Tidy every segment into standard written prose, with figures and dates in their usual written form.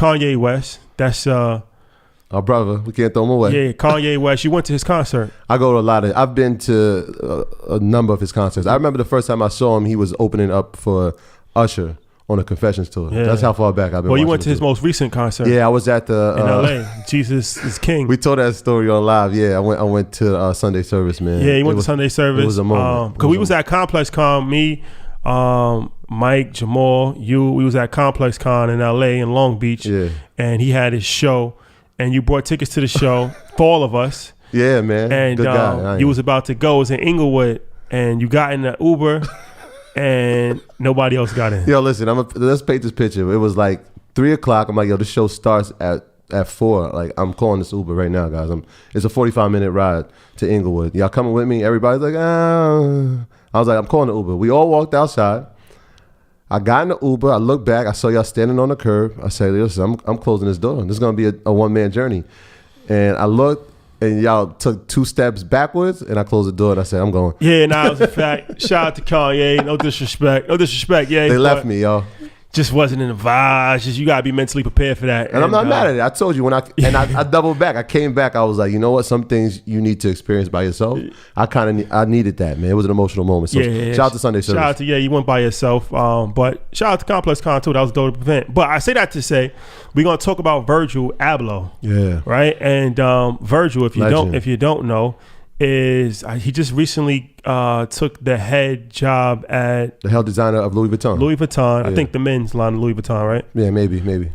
Kanye West. That's our brother. We can't throw him away. Yeah, Kanye West. You went to his concert. I go to I've been to a number of his concerts. I remember the first time I saw him, he was opening up for Usher on a Confessions tour. Yeah. That's how far back I've been. Well, you went to his most recent concert. Yeah, I was at the in LA. Jesus is King. We told that story on live. Yeah, I went to Sunday service, man. Yeah, you went to Sunday service. It was a moment. Because we was at Complex Con, me, Mike, Jamal, we was at Complex Con in LA in Long Beach. Yeah. And he had his show, and you brought tickets to the show for all of us. Yeah, man. And good guy. You was about to go. It was in Inglewood, and you got in the Uber. And nobody else got in. Yo, listen, let's paint this picture. It was like 3:00. I'm like, yo, this show starts at 4. Like, I'm calling this Uber right now, guys. It's a 45-minute ride to Inglewood. Y'all coming with me? Everybody's like, ah. I was like, I'm calling the Uber. We all walked outside. I got in the Uber. I looked back. I saw y'all standing on the curb. I said, listen, I'm closing this door. This is going to be a one-man journey. And I looked. And y'all took 2 steps backwards, and I closed the door, and I said, I'm going. Yeah, nah, it was a fact. Shout out to Kanye. No disrespect. Yeah. They left me, y'all. Just wasn't in the vibe. Just you got to be mentally prepared for that. And I'm not mad at it. I told you I doubled back. I came back. I was like, you know what? Some things you need to experience by yourself. I needed that, man. It was an emotional moment. So shout out to Sunday service. Shout out to, you went by yourself. But shout out to Complex Con, too. That was a dope event. But I say that to say, we're going to talk about Virgil Abloh. Yeah. Right? And Virgil, if you don't know, he just recently took the head job at the head designer of Louis Vuitton. Yeah. I think the men's line of Louis Vuitton, right? Yeah, maybe.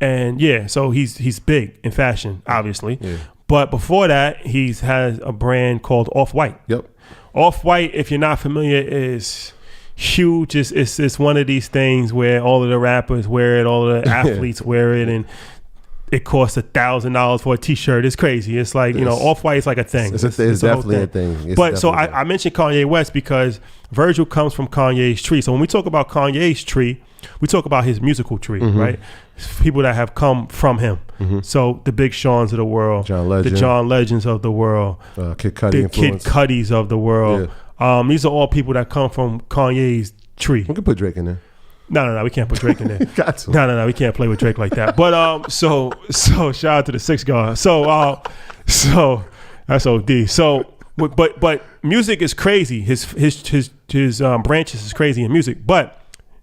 And yeah, so he's big in fashion, obviously. Yeah. But before that, he has a brand called Off-White. Yep. Off-White, if you're not familiar, is huge. It's one of these things where all of the rappers wear it, all of the athletes wear it, and it costs $1,000 for a T-shirt. It's crazy. It's like, Off-White is like a thing. It's definitely a thing. But so I mentioned Kanye West because Virgil comes from Kanye's tree. So when we talk about Kanye's tree, we talk about his musical tree, right? People that have come from him. So the Big Seans of the world, the John Legends of the world, Kid Cudi the Kid Cudis of the world. Yeah. These are all people that come from Kanye's tree. We can put Drake in there. No, we can't put Drake in there. Got to. No, we can't play with Drake like that. But so shout out to the 6 guard. So that's OD. So but music is crazy. His branches is crazy in music. But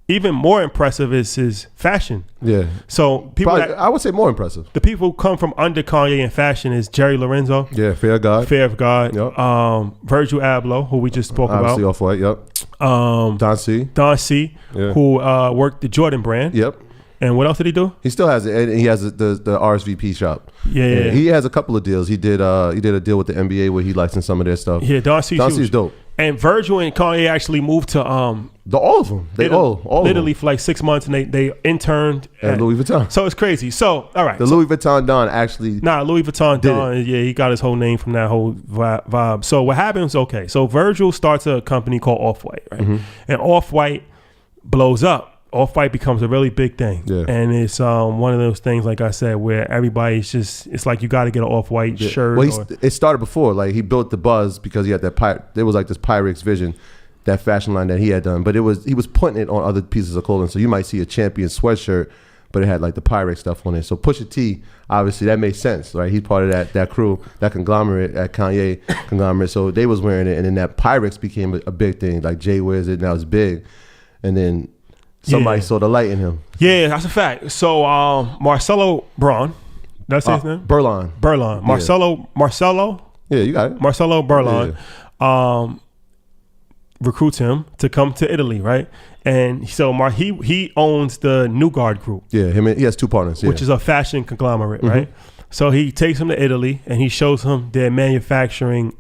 even more impressive is his fashion. Yeah. So people, I would say more impressive. The people who come from under Kanye in fashion is Jerry Lorenzo. Yeah, Fair of God. Yep. Virgil Abloh, who we just spoke Obviously about. Off-White. Yep. Don C. Who worked the Jordan brand. Yep. And what else did he do? He still has it. And he has the RSVP shop. Yeah. He has a couple of deals. He did a deal with the NBA where he licensed some of their stuff. Yeah, Don C's dope. And Virgil and Kanye actually moved to all of them. All literally for like 6 months, and they interned at Louis Vuitton. So it's crazy. So all right, Louis Vuitton Don actually. Louis Vuitton Don. Yeah, he got his whole name from that whole vibe. So what happens? Okay, so Virgil starts a company called Off-White, right? And Off-White blows up. Off-White becomes a really big thing. Yeah. And it's one of those things, like I said, where everybody's it's like you got to get an Off-White shirt. Well, it started before. Like, he built the buzz because he had there was like this Pyrex vision, that fashion line that he had done. But he was putting it on other pieces of clothing. So you might see a Champion sweatshirt, but it had like the Pyrex stuff on it. So Pusha T, obviously, that made sense, right? He's part of that crew, that conglomerate, that Kanye conglomerate. So they was wearing it. And then that Pyrex became a big thing. Like, Jay wears it, now it's big. And then somebody saw the light in him. Yeah, that's a fact. So Marcelo Braun, that's his name? Burlon. Marcelo. Yeah, you got it. Marcelo Burlon recruits him to come to Italy, right? And so he owns the New Guard Group. Yeah, he has 2 partners. Yeah. Which is a fashion conglomerate, right? So he takes him to Italy and he shows him their manufacturing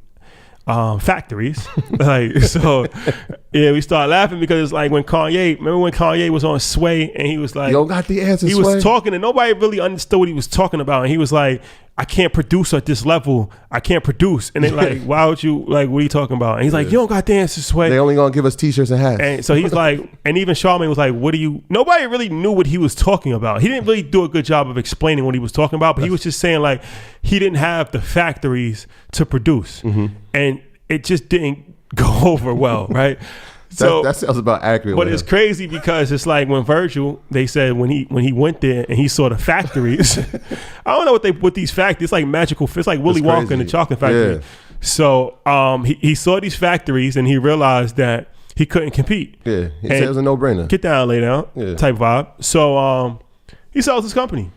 factories. We start laughing because it's like when Kanye was on Sway and he was like, "You don't got the answer." He was talking and nobody really understood what he was talking about, and he was like, "I can't produce at this level. I can't produce." And they're like, "Why would you, like, what are you talking about?" And he's like, "You don't got the answer, Sway. They only gonna give us t-shirts and hats." And so he's like, and even Charlamagne was like, nobody really knew what he was talking about. He didn't really do a good job of explaining what he was talking about, but he was just saying like he didn't have the factories to produce. And it just didn't go over well, right? So that sounds about accurate. But it's crazy because it's like when Virgil, they said when he went there and he saw the factories. I don't know what these factories. It's like magical. It's like Willy Wonka and the chocolate factory. Yeah. So he saw these factories and he realized that he couldn't compete. Yeah, he said it was a no-brainer. Get down, lay down, type vibe. So he sells his company.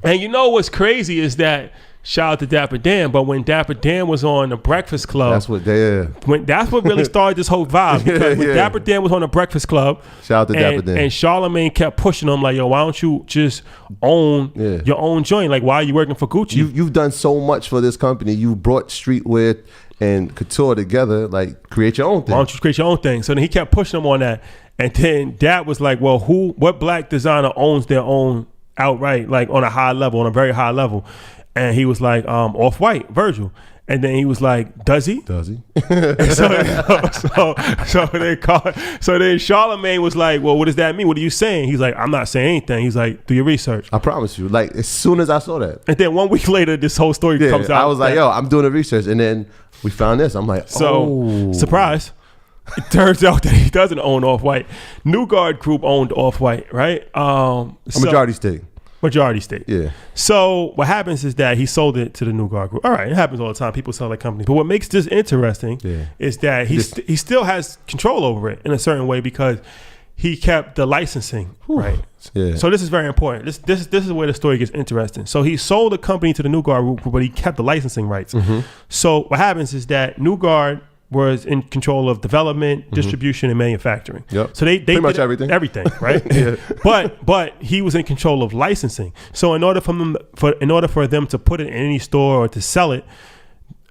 And you know what's crazy is that, shout out to Dapper Dan, but when Dapper Dan was on the Breakfast Club, that's what really started this whole vibe. Because when Dapper Dan was on the Breakfast Club, shout out to Dapper Dan, and Charlamagne kept pushing him like, yo, why don't you just own your own joint? Like, why are you working for Gucci? You've done so much for this company. You brought streetwear and couture together. Like, create your own thing. Why don't you create your own thing? So then he kept pushing him on that, and then Dap was like, well, what black designer owns their own outright, like on a high level, on a very high level? And he was like, Off-White, Virgil. And then he was like, does he? Does he? so then Charlamagne was like, well, what does that mean? What are you saying? He's like, I'm not saying anything. He's like, do your research. I promise you. Like, as soon as I saw that. And then 1 week later, this whole story comes out. I was like, yo, I'm doing the research. And then we found this. I'm like, surprise. It turns out that he doesn't own Off-White. New Guard Group owned Off-White, right? A majority stake. Majority stake. Yeah. So what happens is that he sold it to the New Guard Group. All right, it happens all the time. People sell their companies. But what makes this interesting is that he still has control over it in a certain way because he kept the licensing, right? Yeah. So this is very important. This is where the story gets interesting. So he sold the company to the New Guard Group, but he kept the licensing rights. Mm-hmm. So what happens is that New Guard was in control of development, distribution, and manufacturing. Yep. So they pretty much everything. Everything, right? But he was in control of licensing. So in order for them to put it in any store or to sell it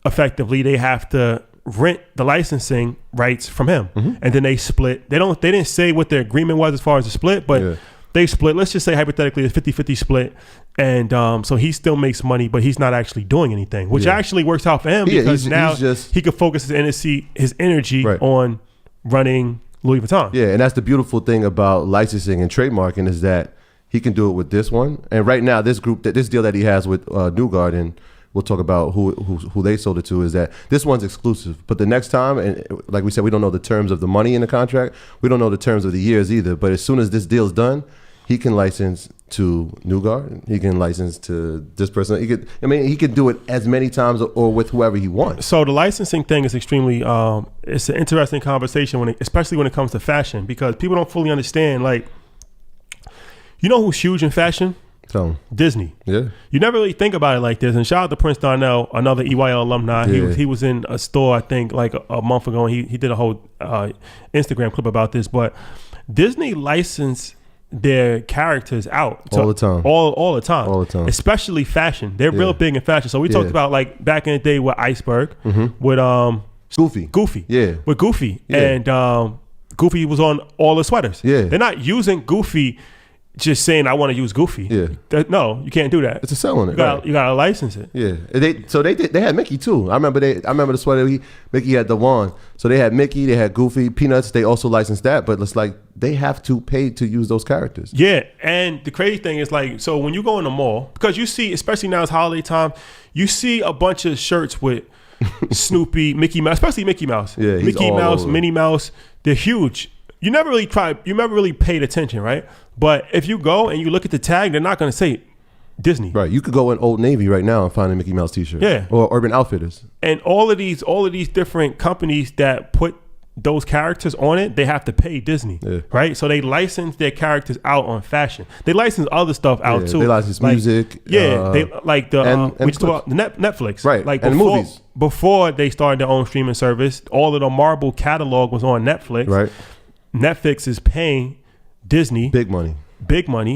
effectively, they have to rent the licensing rights from him. Mm-hmm. And then they split. They didn't say what their agreement was as far as the split, but they split. Let's just say hypothetically it's 50-50 split. And so he still makes money, but he's not actually doing anything, which actually works out for him because now he could focus his energy on running Louis Vuitton. Yeah, and that's the beautiful thing about licensing and trademarking is that he can do it with this one. And right now, this deal that he has with New Guard, and we'll talk about who they sold it to, is that this one's exclusive. But the next time, and like we said, we don't know the terms of the money in the contract. We don't know the terms of the years either. But as soon as this deal's done, he can license to New Guard. He can license to this person. He could do it as many times or with whoever he wants. So the licensing thing is extremely, it's an interesting conversation especially when it comes to fashion, because people don't fully understand. Like, you know who's huge in fashion? Disney. Yeah. You never really think about it like this. And shout out to Prince Darnell, another EYL alumni. Yeah. He was in a store, I think, like a month ago, and he did a whole Instagram clip about this. But Disney licensed their characters out all the time, all the time, especially fashion. They're real big in fashion. So we talked about like back in the day with Iceberg, with Goofy, with Goofy, and Goofy was on all the sweaters. Yeah, they're not using Goofy. Just saying, I want to use Goofy. Yeah, no, you can't do that. It's a selling it. You gotta license it. Yeah, they had Mickey too. I remember the sweater. Mickey had the wand. So they had Mickey, they had Goofy, Peanuts. They also licensed that, but it's like they have to pay to use those characters. Yeah, and the crazy thing is like, so when you go in the mall, because you see, especially now it's holiday time, you see a bunch of shirts with Snoopy, Mickey Mouse, especially Mickey Mouse. Yeah, Mickey Mouse, over. Minnie Mouse. They're huge. You never really paid attention, right? But if you go and you look at the tag, they're not going to say Disney. Right. You could go in Old Navy right now and find a Mickey Mouse t-shirt. Yeah. Or Urban Outfitters. And all of these different companies that put those characters on it, they have to pay Disney. Yeah. Right? So they license their characters out on fashion. They license other stuff out too. They license music. Yeah. They like the Netflix. Right. Like and movies. Before they started their own streaming service, all of the Marvel catalog was on Netflix. Right. Netflix is paying Disney big money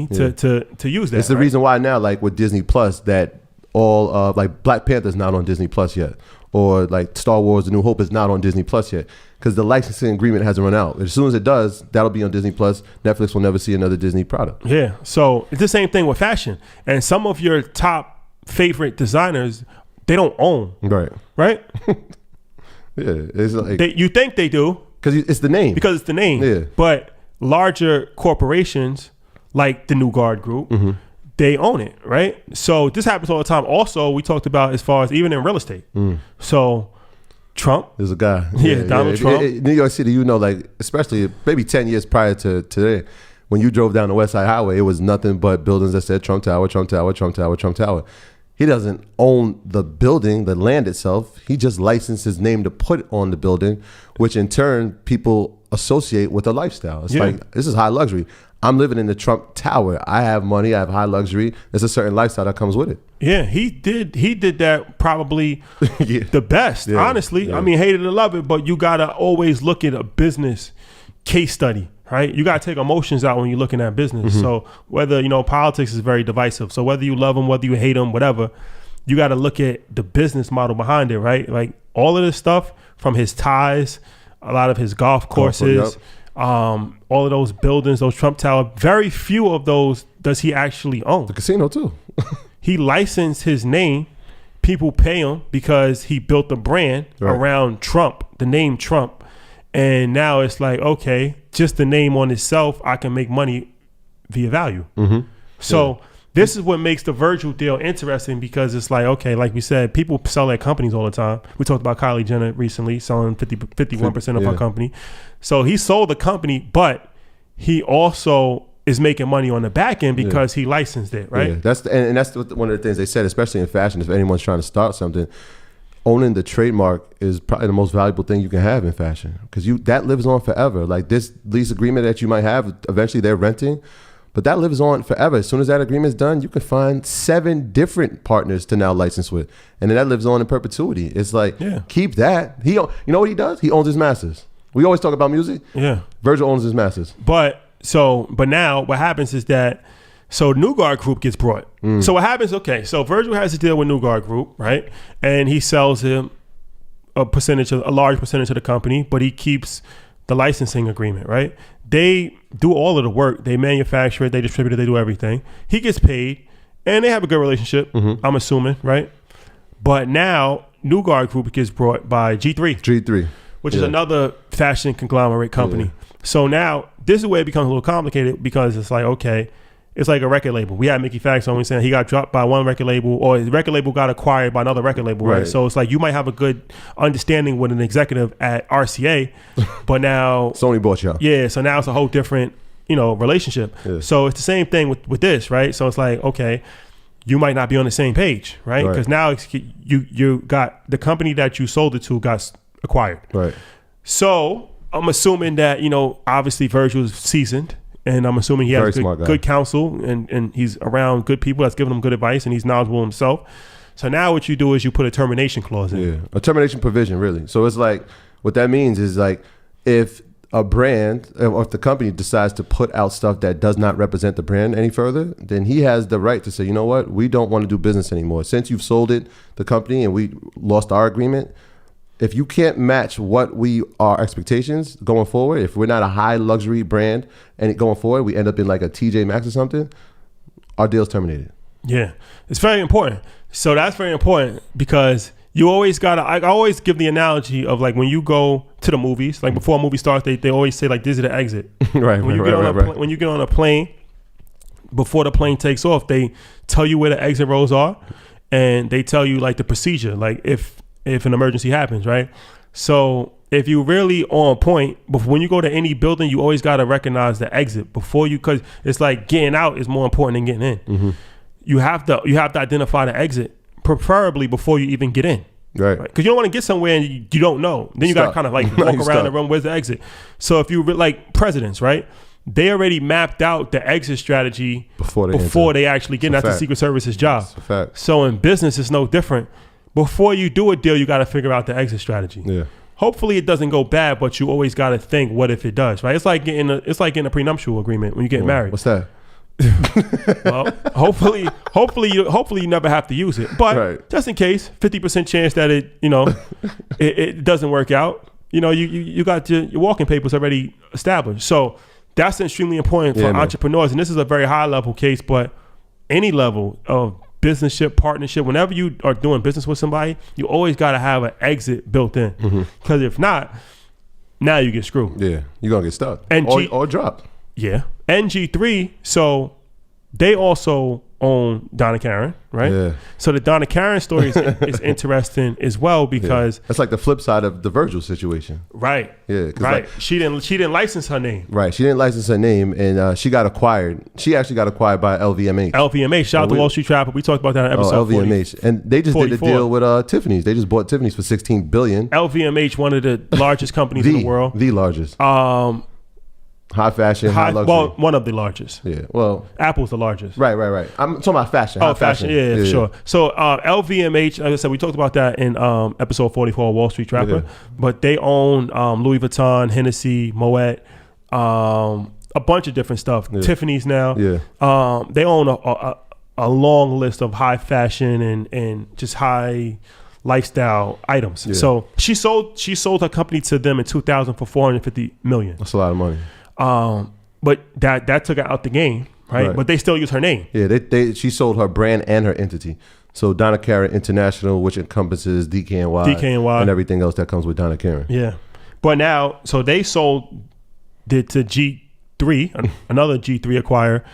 to use that. It's the reason why now, like with Disney Plus, that all like Black Panther's not on Disney Plus yet, or like Star Wars: The New Hope is not on Disney Plus yet, because the licensing agreement hasn't run out. As soon as it does, that'll be on Disney Plus. Netflix will never see another Disney product. Yeah, so it's the same thing with fashion, and some of your top favorite designers, they don't own. Right. Yeah, it's like you think they do. Because it's the name. Yeah. But larger corporations like the New Guard Group, they own it, right? So this happens all the time. Also, we talked about as far as even in real estate. So Trump. There's a guy. Yeah, Donald Trump. New York City, you know, like, especially maybe 10 years prior to today, when you drove down the West Side Highway, it was nothing but buildings that said Trump Tower, Trump Tower, Trump Tower, Trump Tower. He doesn't own the building, the land itself. He just licensed his name to put on the building, which in turn people associate with a lifestyle. It's like, this is high luxury. I'm living in the Trump Tower. I have money. I have high luxury. There's a certain lifestyle that comes with it. Yeah, he did that probably the best, honestly. Yeah. I mean, hate it or love it, but you got to always look at a business case study, right? You got to take emotions out when you're looking at business. So whether, politics is very divisive. So whether you love them, whether you hate them, whatever, you got to look at the business model behind it, right? Like all of this stuff from his ties, a lot of his golf courses, all of those buildings, those Trump Tower, very few of those does he actually own. The casino too. He licensed his name. People pay him because he built a brand around Trump, the name Trump. And now it's like, okay, just the name on itself, I can make money via value. So this is what makes the Virgil deal interesting, because it's like, okay, like we said, people sell their companies all the time. We talked about Kylie Jenner recently selling 51% of her company. So he sold the company, but he also is making money on the back end because he licensed it, right? Yeah, that's one of the things they said, especially in fashion. If anyone's trying to start something, owning the trademark is probably the most valuable thing you can have in fashion, because that lives on forever. Like this lease agreement that you might have, eventually they're renting, but that lives on forever. As soon as that agreement's done, you can find 7 different partners to now license with, and then that lives on in perpetuity. It's like, keep that. You know what he does? He owns his masters. We always talk about music. Yeah, Virgil owns his masters. But now what happens is that, so New Guard Group gets brought. So what happens, okay, so Virgil has a deal with New Guard Group, right? And he sells him a large percentage of the company, but he keeps the licensing agreement, right? They do all of the work. They manufacture it, they distribute it, they do everything. He gets paid, and they have a good relationship, I'm assuming, right? But now New Guard Group gets brought by G3. Which is another fashion conglomerate company. So now this is where it becomes a little complicated, because it's like, okay, it's like a record label. We had Mickey Fax on, we saying he got dropped by one record label, or his record label got acquired by another record label, right? So it's like you might have a good understanding with an executive at RCA, but now Sony bought y'all. Yeah, so now it's a whole different, relationship. So it's the same thing with this, right? So it's like, okay, you might not be on the same page, right? Because now you got the company that you sold it to got acquired. Right. So I'm assuming that, obviously Virgil's seasoned, and I'm assuming he has good counsel, and he's around good people that's giving him good advice, and he's knowledgeable himself. So now what you do is you put a termination clause in. Yeah, a termination provision, really. So it's like, what that means is like, if a brand or if the company decides to put out stuff that does not represent the brand any further, then he has the right to say, you know what, we don't want to do business anymore. Since you've sold the company, and we lost our agreement, if you can't match what our expectations going forward, if we're not a high luxury brand and going forward, we end up in like a TJ Maxx or something, our deal's terminated. Yeah, it's very important. So that's very important, because you always gotta, I always give the analogy of like when you go to the movies, like before a movie starts, they always say like, this is the exit. When you get on a plane, before the plane takes off, they tell you where the exit rows are, and they tell you like the procedure, like if an emergency happens, right? So if you really on point, when you go to any building, you always got to recognize the exit before you, because it's like getting out is more important than getting in. You have to identify the exit, preferably before you even get in. Right. Because you don't want to get somewhere and you don't know. Then you got to kind of like walk around the room. Where's the exit? So if you like presidents, right? They already mapped out the exit strategy before they actually get in. That's the Secret Service's job. So in business, it's no different. Before you do a deal, you got to figure out the exit strategy. Yeah. Hopefully it doesn't go bad, but you always got to think, what if it does, right? It's like getting a prenuptial agreement when you get married. What's that? Well, hopefully you never have to use it. But just in case, 50% chance that it doesn't work out. You got your walking papers already established. So that's extremely important for entrepreneurs. And this is a very high level case, but any level of businessship, partnership, whenever you are doing business with somebody, you always got to have an exit built in. Because if not, now you get screwed. Yeah, you're going to get stuck or dropped. Yeah. And G3, so they also own Donna Karan, right? Yeah. So the Donna Karan story is interesting as well because that's like the flip side of the Virgil situation. Right. Yeah. Right. Like, she didn't license her name. Right. She didn't license her name, and she got acquired. She actually got acquired by LVMH. LVMH. Shout out to Wall Street Trapper. We talked about that in episode LVMH. 40, and they just 44. did a deal with Tiffany's. They just bought Tiffany's for $16 billion. LVMH, one of the largest companies in the world. The largest. High fashion, high luxury. Well, one of the largest. Yeah. Well, Apple's the largest. Right. I'm talking about fashion. Oh, fashion. Yeah, for sure. So LVMH, like I said, we talked about that in episode 44 of Wall Street Trapper. Yeah. But they own Louis Vuitton, Hennessy, Moet, a bunch of different stuff. Yeah. Tiffany's now. Yeah. They own a long list of high fashion and just high lifestyle items. Yeah. So she sold her company to them in 2000 for $450 million. That's a lot of money. But that took her out the game, right? But they still use her name. Yeah, she sold her brand and her entity. So Donna Karan International, which encompasses DKNY and everything else that comes with Donna Karan. Yeah. But now, so they sold it to G3, another G3 acquirer,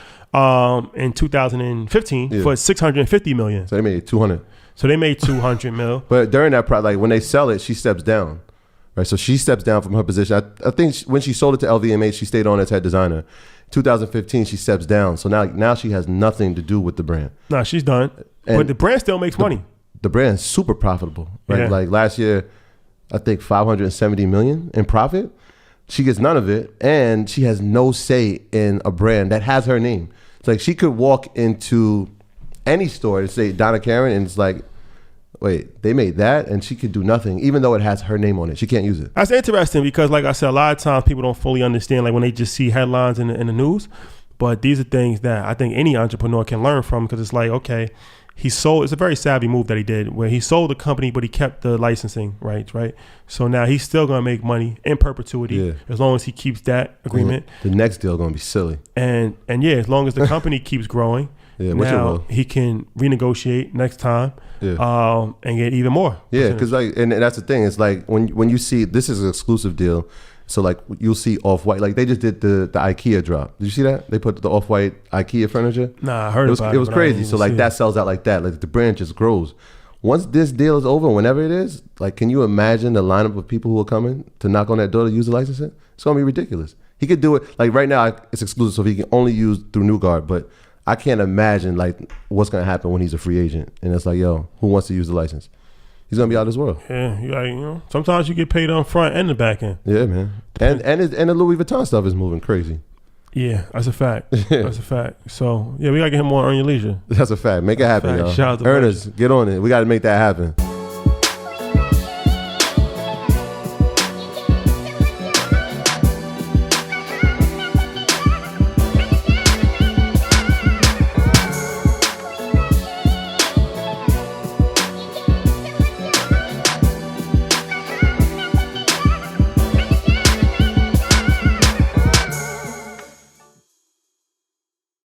in 2015 for $650 million. So they made 200. So they made 200 mil. But during that, like when they sell it, she steps down. Right, so she steps down from her position. I think when she sold it to LVMH, she stayed on as head designer. 2015, she steps down. So now she has nothing to do with the brand. No, she's done. And but the brand still makes money. The brand's super profitable. Right, Yeah. like last year, I think $570 million in profit. She gets none of it, and she has no say in a brand that has her name. It's like she could walk into any store and say Donna Karan, and it's like, wait, they made that, and she could do nothing, even though it has her name on it. She can't use it. That's interesting because, like I said, a lot of times people don't fully understand, like when they just see headlines in the news. But these are things that I think any entrepreneur can learn from because it's like, okay, it's a very savvy move that he did where he sold the company, but he kept the licensing rights, right? So now he's still going to make money in perpetuity as long as he keeps that agreement. The next deal going to be silly. And as long as the company keeps growing, now he can renegotiate next time and get even more. Yeah, because and that's the thing. It's like when you see this is an exclusive deal. So like you'll see Off-White, like they just did the IKEA drop. Did you see that? They put the Off-White IKEA furniture. Nah, I heard about it. It was crazy. So like that sells out like that. Like the brand just grows. Once this deal is over, whenever it is, like can you imagine the lineup of people who are coming to knock on that door to use the licensing? It's gonna be ridiculous. He could do it like right now. It's exclusive, so he can only use through New Guard. But I can't imagine like what's gonna happen when he's a free agent and it's like, yo, who wants to use the license? He's gonna be out of this world. Yeah, sometimes you get paid on front and the back end. Yeah, man. And the Louis Vuitton stuff is moving crazy. Yeah, that's a fact. That's a fact. So yeah, we gotta get him more on Earn Your Leisure. That's a fact. Make it happen, y'all. Shout out to Earners, get on it. We gotta make that happen.